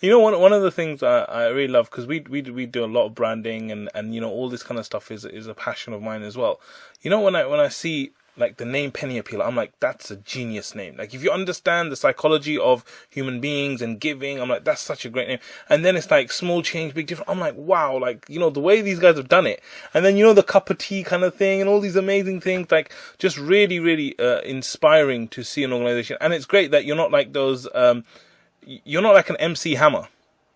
You know, one of the things I really love, because we do a lot of branding, and you know, all this kind of stuff is a passion of mine as well. You know, when I see like the name Penny Appeal, I'm like, that's a genius name. Like, if you understand the psychology of human beings and giving, I'm like, that's such a great name. And then it's like small change, big difference. I'm like, wow, like, you know, the way these guys have done it. And then, you know, the cup of tea kind of thing and all these amazing things, like, just really, really inspiring to see an organization. And it's great that you're not like those, you're not like an MC Hammer.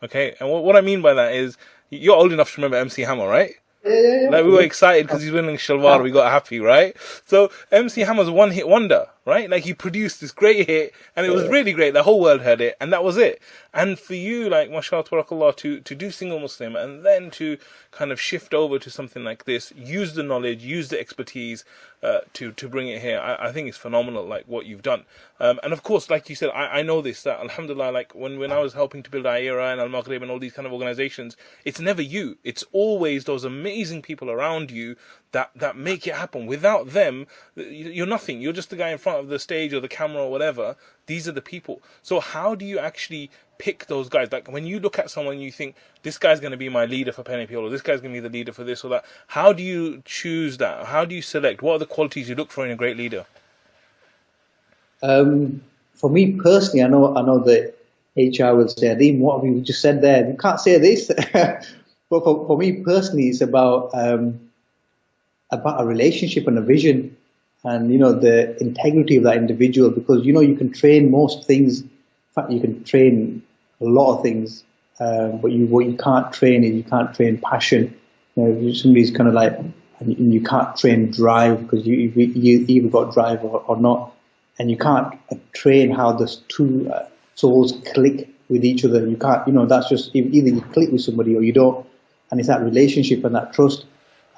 Okay. And what I mean by that is, you're old enough to remember MC Hammer, right? Like, we were excited because he's winning Shalwar, we got happy, right? So MC Hammer's a one-hit wonder, right? Like, he produced this great hit, and it was really great. The whole world heard it, and that was it. And for you, like, mashallah, tabarakallah, to do single Muslim, and then to kind of shift over to something like this, use the knowledge, use the expertise, to bring it here. I think it's phenomenal, like, what you've done. And of course, like you said, I know this, that alhamdulillah, like, when I was helping to build Aira and Al Maghrib and all these kind of organizations, it's never you. It's always those amazing people around you that make it happen. Without them, you're nothing. You're just the guy in front of the stage or the camera or whatever. These are the people. So how do you actually pick those guys? Like, when you look at someone, you think, this guy's going to be my leader for Penny Appeal, or this guy's going to be the leader for this or that. How do you choose that? How do you select? What are the qualities you look for in a great leader? For me personally, I know that HR will say, Adeem, what have you just said there? You can't say this. But for me personally, it's about a relationship and a vision, and, you know, the integrity of that individual, because, you know, you can train most things. In fact, you can train a lot of things, but what you can't train is, you can't train passion. You know, if somebody's kind of like, and you can't train drive, because you either got drive or not, and you can't train how the two souls click with each other. You can't, you know, that's just, either you click with somebody or you don't, and it's that relationship and that trust.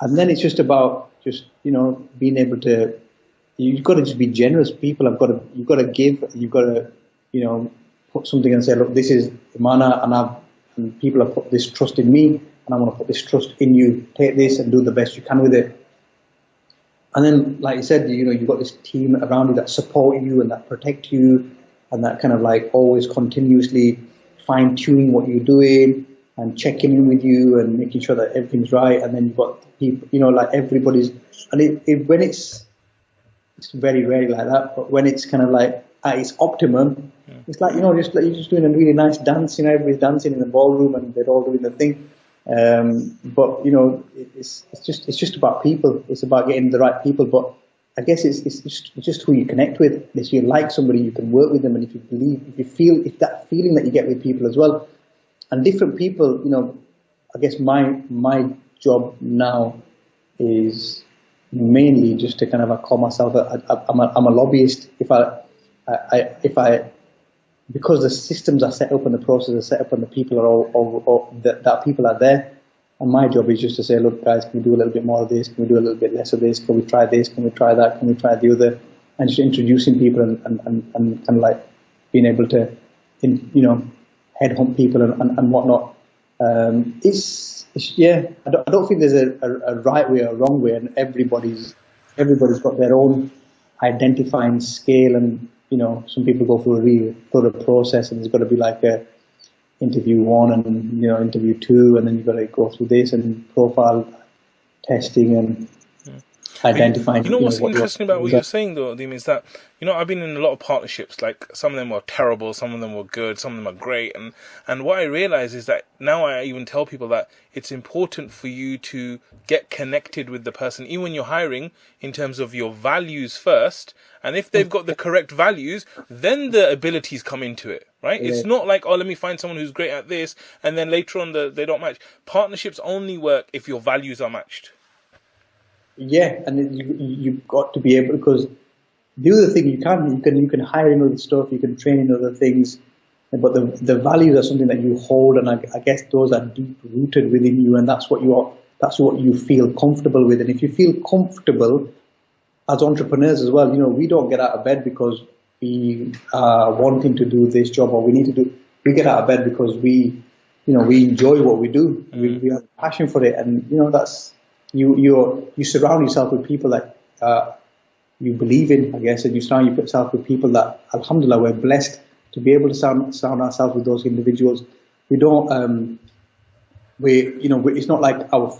And then it's just about just, you know, being able to, you've got to just be generous. People you've got to give, you've got to, you know, put something and say, look, this is the mana, and people have put this trust in me, and I want to put this trust in you. Take this and do the best you can with it. And then, like you said, you know, you've got this team around you that support you and that protect you, and that kind of like always continuously fine-tuning what you're doing and checking in with you and making sure that everything's right. And then you've got people, you know, like everybody's, and when it's very rarely like that, but when it's kind of like at its optimum, it's like, you know, just like you're just doing a really nice dance, you know, everybody's dancing in the ballroom and they're all doing the thing. But, you know, it's just about people. It's about getting the right people. But I guess it's just who you connect with. If you like somebody, you can work with them, and if if that feeling that you get with people as well, and different people, you know, I guess my job now is mainly just to kind of call myself I'm a lobbyist. If I because the systems are set up and the process is set up and the people are all that people are there, and my job is just to say, look guys, can we do a little bit more of this? Can we do a little bit less of this? Can we try this? Can we try that? Can we try the other? And just introducing people and like being able to, you know, headhunt people and whatnot. It's yeah. I don't think there's a right way or a wrong way, and everybody's got their own identifying scale. And, you know, some people go through a really thorough process, and there's got to be like a interview 1 and, you know, interview 2, and then you've got to go through this and profile testing and identifying. You know what's interesting about what you're saying though, Adeem, is that, you know, I've been in a lot of partnerships. Like, some of them were terrible, some of them were good, some of them are great, and what I realize is that now I even tell people that it's important for you to get connected with the person, even when you're hiring, in terms of your values first. And if they've got the correct values, then the abilities come into it, right? Yeah. It's not like, oh, let me find someone who's great at this, and then later on they don't match. Partnerships only work if your values are matched. Yeah, and you've got to be able, because the other thing you can hire in other stuff, you can train in other things, but the values are something that you hold, and I guess those are deep rooted within you, and that's what you feel comfortable with. And if you feel comfortable as entrepreneurs as well, you know, we don't get out of bed because we are wanting to do this job or we need to do. We get out of bed because we enjoy what we do. We have a passion for it, and, you know, that's. You surround yourself with people that you believe in, I guess, and you surround yourself with people that, alhamdulillah, we're blessed to be able to surround ourselves with those individuals. we don't. It's not like our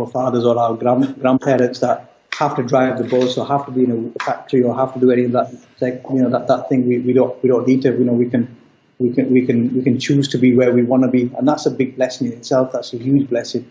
fathers or our grandparents that have to drive the bus or have to be in a factory or have to do any of that. Like, that thing we don't need to. We can choose to be where we want to be, and that's a big blessing in itself. That's a huge blessing.